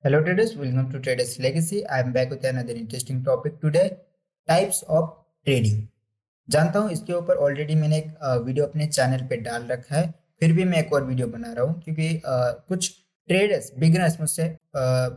Hello traders, welcome to Traders Legacy. I am back with another interesting topic today. Types of trading. जानता हूँ इसके ऊपर already मैंने एक वीडियो अपने चैनल पे डाल रखा है, फिर भी मैं एक और वीडियो बना रहा हूँ क्योंकि कुछ ट्रेडर्स बिगिनर्स मुझसे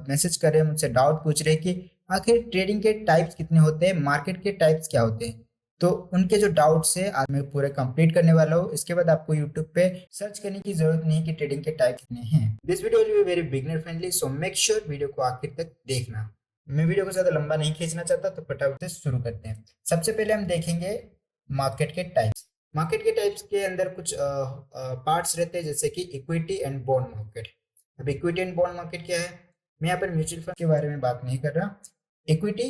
मैसेज कर रहे हैं, मुझसे डाउट पूछ रहे हैं कि आखिर ट्रेडिंग के टाइप्स कितने होते हैं, मार्केट के टाइप्स क्या होते हैं। तो उनके जो डाउट्स है आज मैं पूरे कंप्लीट करने वाला हूँ। इसके बाद आपको यूट्यूब पे सर्च करने की जरूरत नहीं है कि ट्रेडिंग के टाइप कितने हैं। This video will be very beginner friendly, so make sure video को आखिर तक देखना। मैं वीडियो को ज्यादा लंबा नहीं खींचना चाहता, तो फटाफट से शुरू करते हैं। सबसे पहले हम देखेंगे मार्केट के टाइप्स। मार्केट के टाइप्स के अंदर कुछ पार्ट्स रहते हैं, जैसे कि इक्विटी एंड बॉन्ड मार्केट। अब इक्विटी एंड बॉन्ड मार्केट क्या है, मैं यहाँ पर म्यूचुअल फंड के बारे में बात नहीं कर रहा। इक्विटी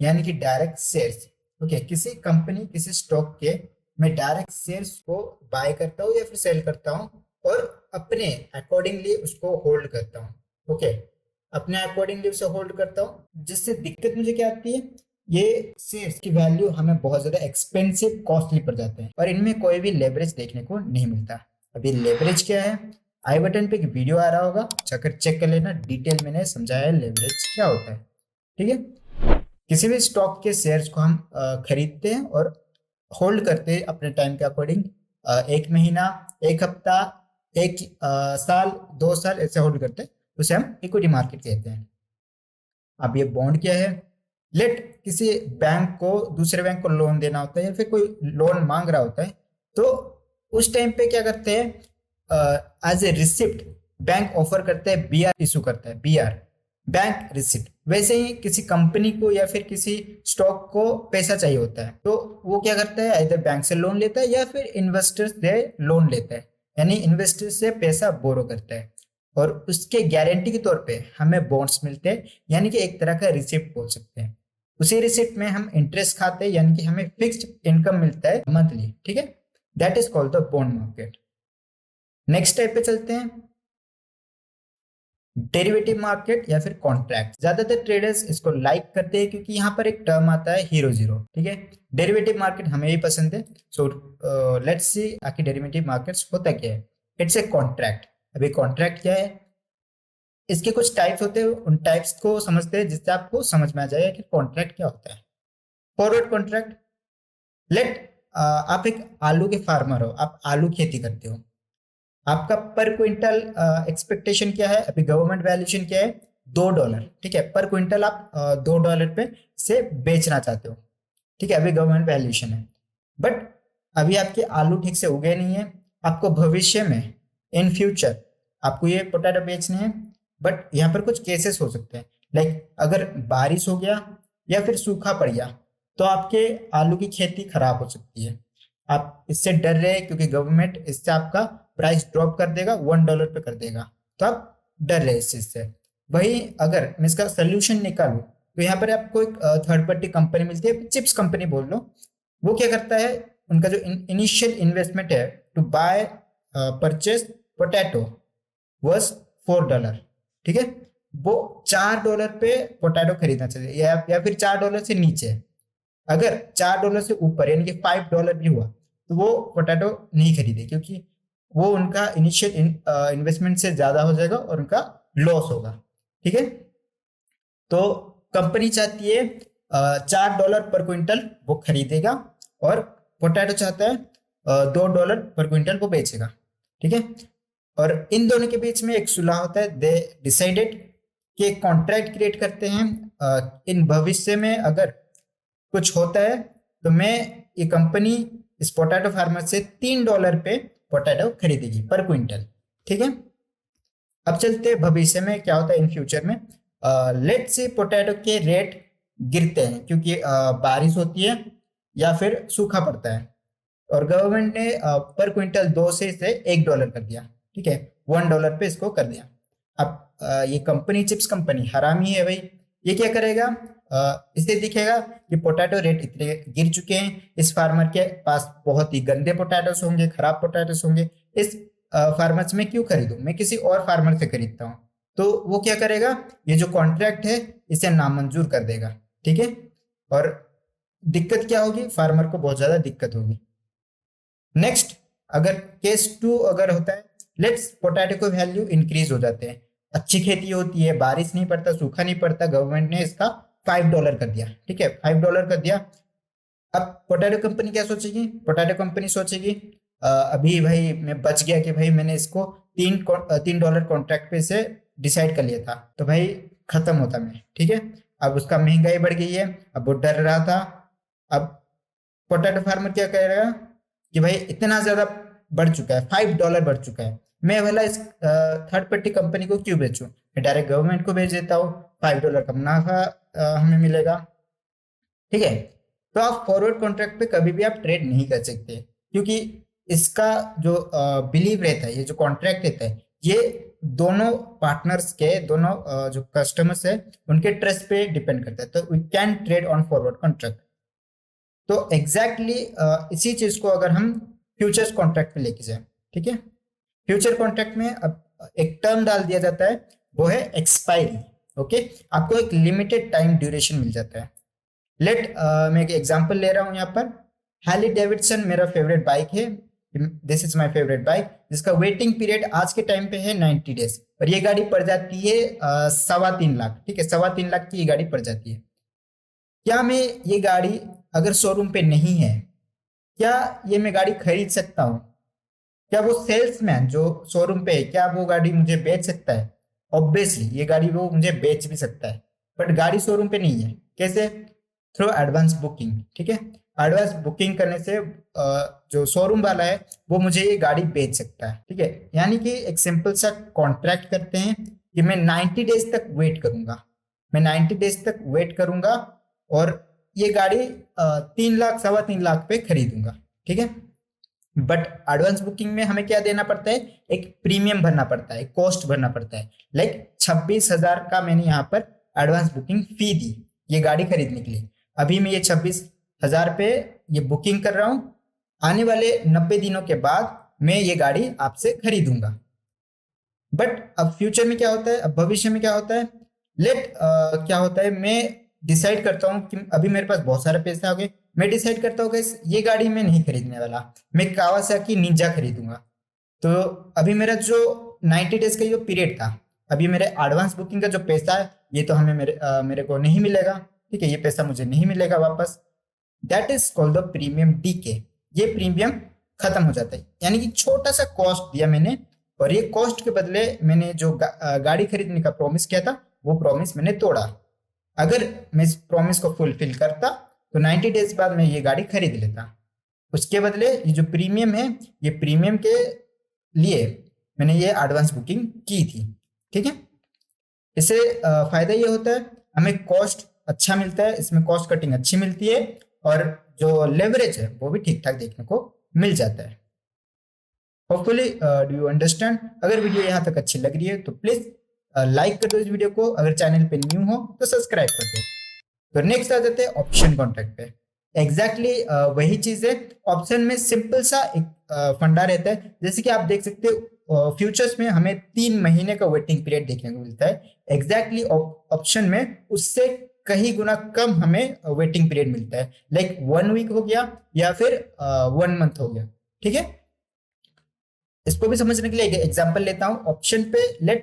यानी कि डायरेक्ट शेयर्स। ओके, किसी कंपनी किसी स्टॉक के मैं डायरेक्ट शेयर्स को बाय करता हूँ या फिर सेल करता हूँ और अपने अकॉर्डिंगली उसको होल्ड करता हूँ। ओके, अपने अकॉर्डिंगली उसे होल्ड करता हूँ। जिससे दिक्कत मुझे क्या आती है, ये शेयर्स की वैल्यू हमें बहुत ज्यादा एक्सपेंसिव कॉस्टली पड़ जाते हैं और इनमें कोई भी लेवरेज देखने को नहीं मिलता। अभी लेवरेज क्या है, आई बटन पे एक वीडियो आ रहा होगा, जाकर चेक कर लेना, डिटेल मैंने समझाया है लेवरेज क्या होता है। ठीक है, किसी भी स्टॉक के शेयर्स को हम खरीदते हैं और होल्ड करते हैं अपने टाइम के अकॉर्डिंग। एक महीना, एक हफ्ता, एक साल, 2 साल ऐसे होल्ड करते हैं, उसे हम इक्विटी मार्केट कहते हैं। अब ये बॉन्ड क्या है, लेट किसी बैंक को दूसरे बैंक को लोन देना होता है या फिर कोई लोन मांग रहा होता है, तो उस टाइम पे क्या करते हैं, as a receipt bank offer करते हैं, बीआर इशू करता है, बीआर बैंक रिसिप्ट। वैसे ही किसी कंपनी को या फिर किसी स्टॉक को पैसा चाहिए होता है, तो वो क्या करता है, इधर बैंक से लोन लेता है या फिर इन्वेस्टर्स से लोन लेता है, यानी इन्वेस्टर से पैसा बोरो करता है और उसके गारंटी के तौर पे हमें बॉन्ड्स मिलते हैं, यानी कि एक तरह का रिसिप्ट बोल सकते हैं। उसी रिसिप्ट में हम इंटरेस्ट खाते हैं, यानी कि हमें फिक्स्ड इनकम मिलता है मंथली। ठीक है, that is called the bond market. Next type पे चलते हैं, डेरिवेटिव मार्केट या फिर कॉन्ट्रैक्ट। ज्यादातर ट्रेडर्स इसको लाइक करते हैं क्योंकि यहाँ पर एक टर्म आता है हीरो जीरो। ठीक है, डेरिवेटिव मार्केट हमें भी पसंद है। सो लेट्स सी आखिर डेरिवेटिव मार्केट्स होता क्या है। It's a contract. अभी कॉन्ट्रैक्ट क्या है, इसके कुछ टाइप्स होते हैं, उन टाइप्स को समझते हैं जिससे आपको समझ में आ जाएगा कि कॉन्ट्रैक्ट क्या होता है। फॉरवर्ड कॉन्ट्रैक्ट, लेट आप एक आलू के फार्मर हो, आप आलू खेती करते हो, आपका पर क्विंटल एक्सपेक्टेशन क्या है, अभी गवर्नमेंट वैल्यूएशन क्या है, $2। ठीक है, पर क्विंटल आप $2 पे से बेचना चाहते हो। ठीक है, अभी गवर्नमेंट वैल्यूएशन है, बट अभी आपके आलू ठीक से उगे नहीं है। आपको भविष्य में इन फ्यूचर आपको ये पोटैटो बेचने हैं, बट यहाँ पर कुछ केसेस हो सकते हैं, लाइक अगर बारिश हो गया या फिर सूखा पड़ गया तो आपके आलू की खेती खराब हो सकती है। आप इससे डर रहे हैं क्योंकि गवर्नमेंट इससे आपका प्राइस ड्रॉप कर देगा, $1 पे कर देगा, तो आप डर रहे इस चीज से। वही अगर मैं इसका सोल्यूशन निकालूं तो यहाँ पर आपको एक थर्ड पार्टी कंपनी मिलती है, चिप्स कंपनी बोल लो। वो क्या करता है, उनका जो इनिशियल इन्वेस्टमेंट है to buy purchase potato was $4। ठीक है, वो $4 पे पोटैटो खरीदना चाहिए या फिर $4 से नीचे। अगर $4 से ऊपर यानी कि $5 भी हुआ तो वो पोटैटो नहीं खरीदे, क्योंकि वो उनका इनिशियल इन्वेस्टमेंट से ज्यादा हो जाएगा और उनका लॉस होगा। ठीक है, तो कंपनी चाहती है $4 पर क्विंटल वो खरीदेगा और पोटैटो चाहता है $2 पर क्विंटल वो बेचेगा। ठीक है, और इन दोनों के बीच में एक सुलह होता है, दे डिसाइडेड कि एक कॉन्ट्रैक्ट क्रिएट करते हैं। इन भविष्य में अगर कुछ होता है तो मैं ये कंपनी इस पोटैटो फार्मर से $3 पे पोटैटो खरीदेगी पर क्विंटल। ठीक है, अब चलते हैं भविष्य में क्या होता है इन फ्यूचर में। लेट से पोटैटो के रेट गिरते हैं क्योंकि बारिश होती है या फिर सूखा पड़ता है, और गवर्नमेंट ने पर क्विंटल 2 से इसे $1 कर दिया। ठीक है, $1 पे इसको कर दिया। अब ये कंपनी चिप्स कंपनी हरामी है भाई, ये क्या करेगा, इसे दिखेगा कि पोटैटो रेट इतने गिर चुके हैं, इस फार्मर के पास बहुत ही गंदे पोटैटोस होंगे, खराब पोटैटोस होंगे, इस फार्मर्स में क्यों खरीदूं, मैं किसी और फार्मर से खरीदता हूँ। तो वो क्या करेगा, ये जो कॉन्ट्रैक्ट है इसे नामंजूर कर देगा। ठीक है, और दिक्कत क्या होगी, फार्मर को बहुत ज्यादा दिक्कत होगी। नेक्स्ट, अगर केस 2 अगर होता है, लेट्स पोटैटो को वैल्यू इंक्रीज हो जाते हैं, अच्छी खेती होती है, बारिश नहीं पड़ता, सूखा नहीं पड़ता, गवर्नमेंट ने इसका $5 कर दिया, ठीक है, $5 कर दिया। अब पोटैटो कंपनी क्या सोचेगी? पोटैटो कंपनी सोचेगी अभी भाई मैं बच गया कि भाई मैंने इसको $3 कॉन्ट्रैक्ट पे से डिसाइड कर लिया था, तो भाई खत्म होता मैं, ठीक है। अब उसका महंगाई बढ़ गई है, अब वो डर रहा था। अब पोटैटो फार्मर क्या करेगा कि भाई इतना ज्यादा बढ़ चुका है, $5 बढ़ चुका है, मैं भला इस थर्ड पार्टी कंपनी को क्यों बेचूं, मैं डायरेक्ट गवर्नमेंट को बेच देता हूँ, $5 का मुनाफा हमें मिलेगा, ठीक है। तो आप फॉरवर्ड कॉन्ट्रैक्ट पे कभी भी आप ट्रेड नहीं कर सकते, क्योंकि इसका जो बिलीव रहता है, ये जो कॉन्ट्रैक्ट रहता है, ये दोनों पार्टनर्स के, दोनों जो कस्टमर्स है उनके ट्रस्ट पे डिपेंड करता है, तो we can trade on forward contract. तो एग्जैक्टली इसी चीज को अगर हम फ्यूचर्स कॉन्ट्रैक्ट पे लेके जाए, ठीक है, फ्यूचर कॉन्ट्रैक्ट में अब एक टर्म डाल दिया जाता है, वो है एक्सपायरी। ओके, आपको एक लिमिटेड टाइम ड्यूरेशन मिल जाता है। मैं एक एग्जांपल ले रहा हूं यहाँ पर। हैली डेविडसन मेरा फेवरेट बाइक है, this is my favourite bike, जिसका वेटिंग पीरियड आज के टाइम पे है 90 डेज, और ये गाड़ी पड़ जाती है 3.25 लाख, ठीक है, 3.25 लाख की ये गाड़ी पड़ जाती है। क्या मैं ये गाड़ी अगर शोरूम पे नहीं है, क्या ये मैं गाड़ी खरीद सकता हूँ? क्या वो सेल्समैन जो शोरूम पे है, क्या वो गाड़ी मुझे बेच सकता है? ऑब्वियसली ये गाड़ी वो मुझे बेच भी सकता है, बट गाड़ी शोरूम पे नहीं है। कैसे? थ्रू एडवांस बुकिंग, ठीक है। एडवांस बुकिंग करने से जो शोरूम वाला है वो मुझे ये गाड़ी बेच सकता है, ठीक है। यानी कि एक सिंपल सा कॉन्ट्रैक्ट करते हैं कि मैं 90 डेज तक वेट करूंगा, मैं 90 डेज तक वेट करूंगा और ये गाड़ी 3 लाख 3.25 लाख पे खरीदूंगा, ठीक है। बट एडवांस बुकिंग में हमें क्या देना पड़ता है? एक प्रीमियम भरना पड़ता है, कॉस्ट भरना पड़ता है। लाइक 26,000 का मैंने यहाँ पर एडवांस बुकिंग फी दी ये गाड़ी खरीदने के लिए। अभी मैं ये 26,000 पे ये बुकिंग कर रहा हूँ, आने वाले 90 दिनों के बाद मैं ये गाड़ी आपसे खरीदूंगा। बट अब फ्यूचर में क्या होता है, अब भविष्य में क्या होता है, क्या होता है, मैं डिसाइड करता हूँ कि अभी मेरे पास बहुत सारे पैसे आ गए, मैं डिसाइड करता हूँ कि ये गाड़ी मैं नहीं खरीदने वाला, मैं कावासाकी निंजा खरीदूंगा। तो अभी मेरा जो 90 डेज का जो पीरियड था, अभी मेरे एडवांस बुकिंग का जो पैसा है ये तो हमें मेरे को नहीं मिलेगा, ठीक है, ये पैसा मुझे नहीं मिलेगा वापस। That is called the premium DK. ये प्रीमियम खत्म हो जाता है, यानी कि छोटा सा कॉस्ट दिया मैंने, और ये कॉस्ट के बदले मैंने जो गाड़ी खरीदने का प्रॉमिस किया था वो प्रॉमिस मैंने तोड़ा। अगर मैं इस प्रॉमिस को फुलफिल करता तो 90 डेज बाद मैं ये गाड़ी खरीद लेता। उसके बदले ये जो प्रीमियम है, ये प्रीमियम के लिए मैंने ये एडवांस बुकिंग की थी, ठीक है। इससे फायदा ये होता है, हमें कॉस्ट अच्छा मिलता है, इसमें कॉस्ट कटिंग अच्छी मिलती है, और जो लेवरेज है वो भी ठीक ठाक देखने को मिल जाता है। Hopefully do you understand. अगर वीडियो यहाँ तक अच्छी लग रही है तो प्लीज लाइक कर दो इस वीडियो को, अगर चैनल पे न्यू हो तो सब्सक्राइब कर दो। तो नेक्स्ट आ जाते हैं ऑप्शन कॉन्ट्रैक्ट पे। एग्जैक्टली वही चीज है, ऑप्शन में सिंपल सा एक फंडा रहता है। जैसे कि आप देख सकते हो फ्यूचर्स में हमें 3 महीने का वेटिंग पीरियड देखने को मिलता है, एग्जैक्टली ऑप्शन में उससे कहीं गुना कम हमें वेटिंग पीरियड मिलता है। लाइक 1 वीक हो गया या फिर 1 मंथ हो गया, ठीक है। इसको भी समझने के लिए एक एग्जांपल लेता हूँ। ऑप्शन पे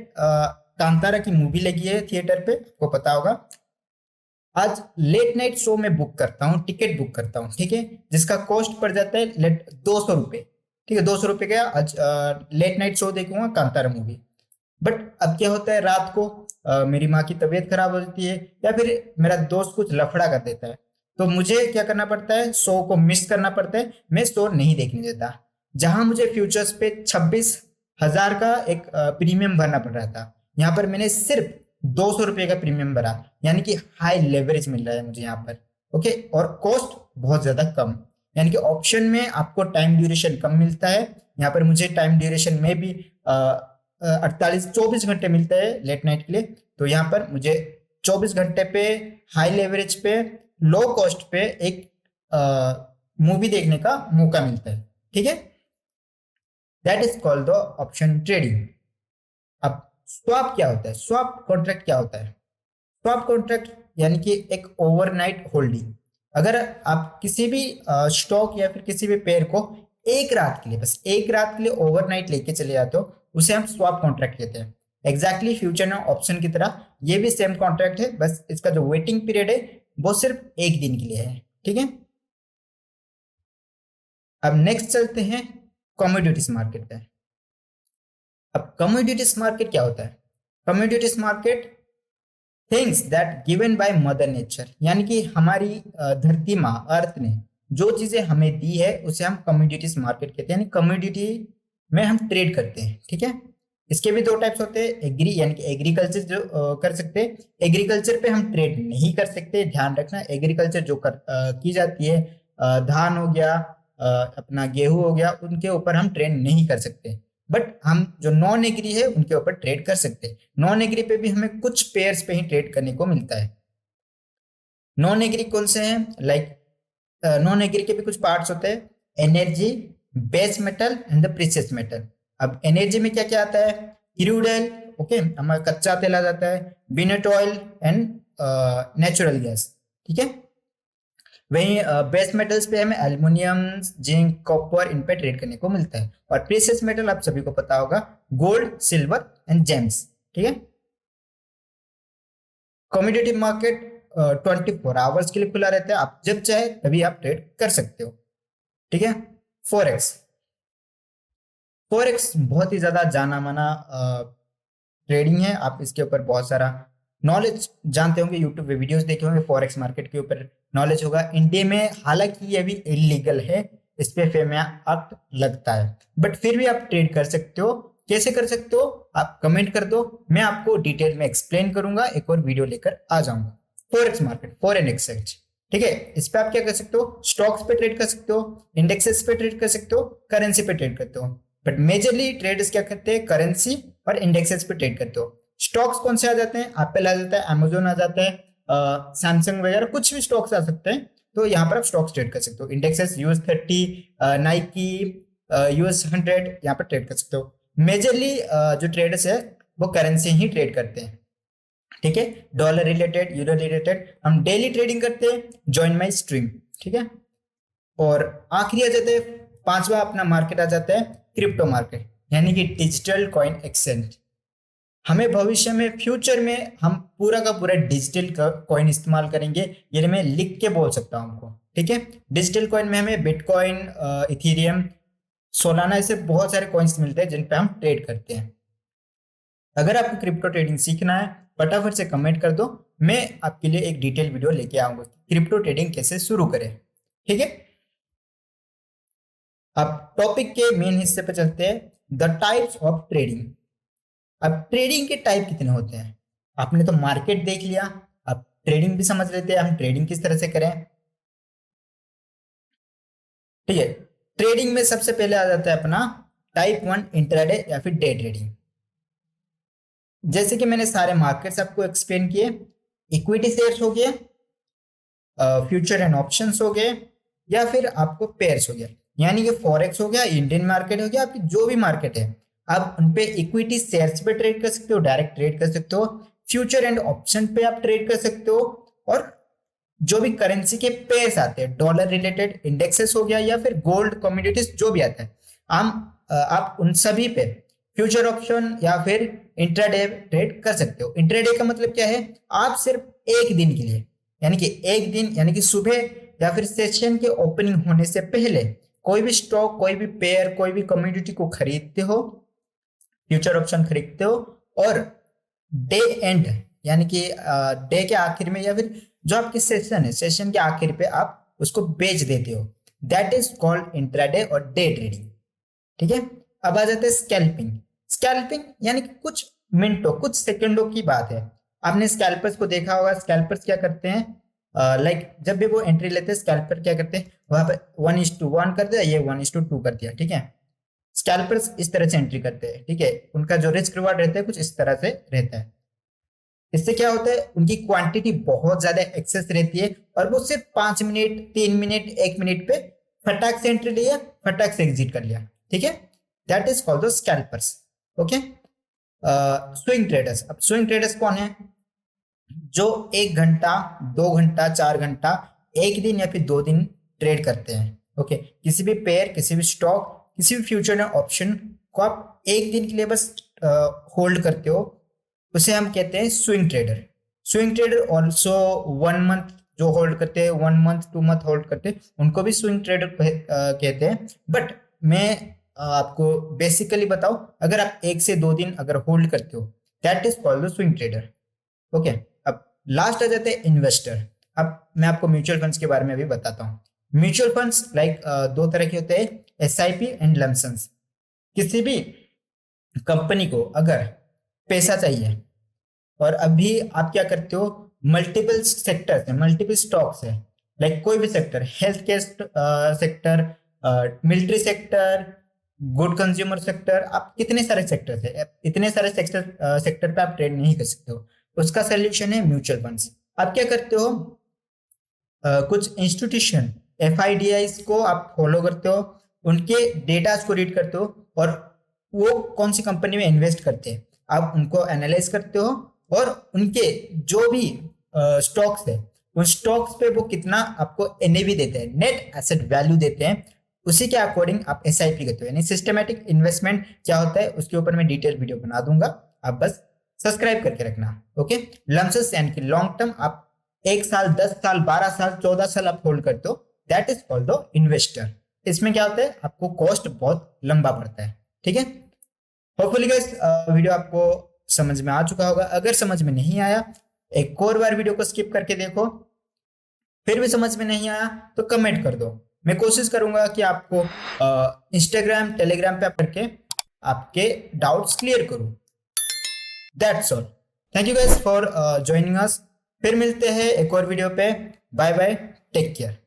कांतारा की मूवी लगी है थिएटर पे, आपको पता होगा। आज लेट नाइट शो में बुक करता हूँ, टिकट बुक करता हूँ, ठीक है, जिसका कॉस्ट पड़ जाता है लेट 200 रुपये, ठीक है, 200 रुपये का आज लेट नाइट शो देखूंगा कांतारा मूवी। बट अब क्या होता है, रात को मेरी माँ की तबीयत खराब हो जाती है या फिर मेरा दोस्त कुछ लफड़ा कर देता है, तो मुझे क्या करना पड़ता है, शो को मिस करना पड़ता है, मैं शो नहीं देखने देता। जहां मुझे फ्यूचर्स पे 26,000 का एक प्रीमियम भरना पड़ रहा था, यहाँ पर मैंने सिर्फ 200 रुपये का प्रीमियम भरा, यानी कि हाई लेवरेज मिल रहा है मुझे यहाँ पर, ओके, और कॉस्ट बहुत ज्यादा कम। यानी कि ऑप्शन में आपको टाइम ड्यूरेशन कम मिलता है, यहाँ पर मुझे टाइम ड्यूरेशन में भी 24 घंटे मिलता है लेट नाइट के लिए। तो यहाँ पर मुझे 24 घंटे पे हाई लेवरेज पे लो कॉस्ट पे एक मूवी देखने का मौका मिलता है, ठीक है। That is called the option trading. अब स्वैप क्या होता है, स्वैप कॉन्ट्रैक्ट क्या होता है? स्वैप कॉन्ट्रैक्ट यानी कि एक ओवरनाइट होल्डिंग। अगर आप किसी भी स्टॉक या फिर किसी भी पेयर को एक रात के लिए, बस एक रात के लिए ओवरनाइट लेके चले जाते हो, उसे हम स्वैप कॉन्ट्रैक्ट कहते हैं। एग्जैक्टली फ्यूचर एंड ऑप्शन की तरह ये भी सेम कॉन्ट्रैक्ट है, बस इसका जो वेटिंग पीरियड है वो सिर्फ एक दिन के लिए है। ठीक है, अब नेक्स्ट चलते हैं कमोडिटीज मार्केट पे। अब कमोडिटीज मार्केट क्या होता है? Commodities market things that given by mother nature, यानी कि हमारी धरती माँ अर्थ ने जो चीजें हमें दी है उसे हम कमोडिटीज मार्केट कहते हैं, यानी कमोडिटी में हम ट्रेड करते हैं। ठीक है, इसके भी दो टाइप्स होते हैं, एग्री यानी कि एग्रीकल्चर जो कर सकते हैं, एग्रीकल्चर पे हम ट्रेड नहीं कर सकते, ध्यान रखना। एग्रीकल्चर जो की जाती है, धान हो गया, अपना गेहूं हो गया, उनके ऊपर हम ट्रेड नहीं कर सकते। बट हम जो नॉन एग्री है उनके ऊपर ट्रेड कर सकते हैं। नॉन एग्री पे भी हमें कुछ पेयर्स पे ही ट्रेड करने को मिलता है। नॉन एग्री कौन से हैं? लाइक नॉन एग्री के भी कुछ पार्ट्स होते हैं, energy, base metal and the precious metal. अब एनर्जी में क्या क्या आता है? क्रूड ऑयल, ओके, हमारा कच्चा तेल आ जाता है, beneath oil and natural gas. ठीक है, वहीं बेस मेटल्स पे हमें एल्युमिनियम, जिंक, कॉपर, इन पे ट्रेड करने को मिलता है। और प्रीशियस मेटल आप सभी को पता होगा, गोल्ड, सिल्वर एंड जेम्स। ठीक है, कमोडिटी मार्केट 24 आवर्स के लिए खुला रहता है, आप जब चाहे तभी आप ट्रेड कर सकते हो। ठीक है, फॉरेक्स। फॉरेक्स बहुत ही ज्यादा जाना माना ट्रेडिंग है, आप इसके ऊपर बहुत सारा नॉलेज जानते होंगे, यूट्यूब पे वीडियोस देखे होंगे, फॉरेक्स मार्केट के ऊपर नॉलेज होगा। इंडिया में हालांकि ये अभी इलीगल है, इस पे फेमिया एक्ट लगता है, बट फिर भी आप ट्रेड कर सकते हो। कैसे कर सकते हो आप कमेंट कर दो, मैं आपको डिटेल में एक्सप्लेन करूंगा, एक और वीडियो लेकर आ जाऊंगा। Forex market, foreign exchange. ठीक है, इस पे आप क्या कर सकते हो? स्टॉक्स पे ट्रेड कर सकते हो, इंडेक्सेस पे ट्रेड कर सकते हो, करेंसी पे ट्रेड करते हो। बट मेजरली ट्रेडर्स क्या करते हैं? करेंसी और इंडेक्सेस पे ट्रेड करते हो। स्टॉक्स कौन से आ जाते हैं? एप्पल आ जाता है, अमेजोन आ जाता है, सैमसंग वगैरह कुछ भी स्टॉक्स आ सकते हैं, तो यहाँ पर आप स्टॉक्स ट्रेड कर सकते हो। इंडेक्सेस US30, नाइकी, US100, यहाँ पर ट्रेड कर सकते हो। मेजरली जो ट्रेडर्स है वो करेंसी ही ट्रेड करते हैं। ठीक है, डॉलर रिलेटेड, यूरो रिलेटेड हम डेली ट्रेडिंग करते हैं, ज्वाइन माई स्ट्रीम। ठीक है, और आखिरी आ जाते हैं, पांचवा अपना मार्केट आ जाता है क्रिप्टो मार्केट, यानी कि डिजिटल कॉइन एक्सचेंज। हमें भविष्य में, फ्यूचर में हम पूरा का पूरा डिजिटल कॉइन इस्तेमाल करेंगे, ये मैं लिख के बोल सकता हूँ आपको। ठीक है, डिजिटल कॉइन में हमें बिटकॉइन, इथेरियम, सोलाना, ऐसे बहुत सारे कॉइन्स मिलते हैं जिन पे हम ट्रेड करते हैं। अगर आपको क्रिप्टो ट्रेडिंग सीखना है फटाफट से कमेंट कर दो, मैं आपके लिए एक डिटेल वीडियो लेके आऊंगा क्रिप्टो ट्रेडिंग कैसे शुरू करें। ठीक है, अब टॉपिक के मेन हिस्से पे चलते हैं, द टाइप्स ऑफ ट्रेडिंग। अब ट्रेडिंग के टाइप कितने होते हैं? आपने तो मार्केट देख लिया, अब ट्रेडिंग भी समझ लेते हैं हम ट्रेडिंग किस तरह से करें। ठीक है, ट्रेडिंग में सबसे पहले आ जाता है अपना टाइप 1 इंट्राडे या फिर डे ट्रेडिंग। जैसे कि मैंने सारे मार्केट्स आपको एक्सप्लेन किए, इक्विटी शेयर्स हो गए, फ्यूचर एंड ऑप्शंस हो गए, या फिर आपको पेयर्स हो गया, यानी कि फॉरेक्स हो गया, इंडियन मार्केट हो गया, आपकी जो भी मार्केट है आप उन पे इक्विटी शेयर्स पे ट्रेड कर सकते हो, डायरेक्ट ट्रेड कर सकते हो, फ्यूचर एंड ऑप्शन पे आप ट्रेड कर सकते हो, और जो भी करेंसी के पेयर्स आते हैं, डॉलर रिलेटेड इंडेक्सेस हो गया या फिर गोल्ड कमोडिटीज जो भी आता है, आप उन सभी पे फ्यूचर ऑप्शन या फिर इंट्राडे ट्रेड कर सकते हो। इंट्राडे का मतलब क्या है? आप सिर्फ एक दिन के लिए, यानी कि एक दिन, यानी कि सुबह या फिर सेशन के ओपनिंग होने से पहले कोई भी स्टॉक, कोई भी पेयर, कोई भी कमोडिटी को खरीदते हो, फ्यूचर ऑप्शन खरीदते हो, और डे एंड यानी कि डे के आखिर में या फिर जो आपकी सेशन है, सेशन के आखिर पे आप उसको बेच देते हो, दैट इज कॉल्ड इंट्राडे और डे ट्रेडिंग। ठीक है, अब आ जाते हैं स्कैल्पिंग। स्कैल्पिंग यानी कि कुछ मिनटों, कुछ सेकंडों की बात है। आपने स्कैल्पर्स को देखा होगा, स्कैल्पर्स क्या करते हैं, लाइक जब भी वो एंट्री लेते हैं, स्कैल्पर क्या करते हैं, वहां पर 1:1 कर दिया, ये 1:2 कर दिया। ठीक है, स्कैल्पर्स इस तरह से एंट्री करते हैं। ठीक है, उनका जो रिस्क रिवार्ड रहता है कुछ इस तरह से रहता है। इससे क्या होता है, उनकी क्वांटिटी बहुत ज्यादा एक्सेस रहती है, और वो सिर्फ 5 मिनट, 3 मिनट, 1 मिनट पे फटाक से एंट्री लिया, फटाक से एग्जिट कर लिया। ठीक है, that is called the scalpers. Okay, swing traders. अब स्विंग ट्रेडर्स कौन है? जो 1 घंटा, 2 घंटा, 4 घंटा, एक दिन या फिर 2 दिन ट्रेड करते हैं। ओके, किसी भी पेयर, किसी भी स्टॉक, किसी भी फ्यूचर ऑप्शन को आप एक दिन के लिए बस होल्ड करते हो उसे हम कहते हैं swing trader. Swing trader also 1 month जो होल्ड करते हैं, 1 मंथ 2 मंथ होल्ड करते हैं, उनको भी स्विंग ट्रेडर कहते हैं। बट मैं आपको बेसिकली बताऊं, अगर आप 1 से 2 दिन अगर होल्ड करते हो that is called the swing trader. Okay, अब लास्ट आ जाते हैं इन्वेस्टर। अब मैं आपको म्यूचुअल फंड्स के बारे में भी बताता हूँ। म्यूचुअल फंड्स लाइक 2 तरह के होते हैं, SIP एंड लमसम्स। किसी भी कंपनी को अगर पैसा चाहिए और अभी आप क्या करते हो, मल्टीपल सेक्टर्स है, मल्टीपल स्टॉक्स है, लाइक कोई भी sector, health care sector, military sector, good consumer sector, आप कितने सारे सेक्टर है, इतने सारे सेक्टर पे आप ट्रेड नहीं कर सकते हो। उसका सोल्यूशन है म्यूचुअल फंड्स। आप क्या करते हो, कुछ इंस्टीट्यूशन FIDIs को आप फॉलो करते हो, उनके डेटास को रीड करते हो और वो कौन सी कंपनी में इन्वेस्ट करते हैं आप उनको एनालाइज करते हो और उनके जो भी स्टॉक्स है उन स्टॉक्स पे वो कितना आपको NAV देते हैं, नेट एसेट वैल्यू देते हैं, उसी के अकॉर्डिंग आप SIP करते हो। यानी सिस्टमैटिक इन्वेस्टमेंट क्या होता है उसके ऊपर मैं डिटेल वीडियो बना दूंगा, आप बस सब्सक्राइब करके रखना। ओके, लमसम्स यानी कि लॉन्ग टर्म, आप 1 साल 10 साल 12 साल 14 साल आप होल्ड करते हो, that is called the investor. इसमें क्या होता है, आपको कॉस्ट बहुत लंबा पड़ता है। ठीक है, होपफुली गाइस वीडियो आपको समझ में आ चुका होगा। अगर समझ में नहीं आया, एक और बार वीडियो को स्किप करके देखो, फिर भी समझ में नहीं आया तो कमेंट कर दो। मैं कोशिश करूंगा कि आपको इंस्टाग्राम टेलीग्राम पे करके आपके डाउट्स क्लियर करूं। That's all, thank you guys for joining us. फिर मिलते हैं एक और वीडियो पे। Bye bye, take care.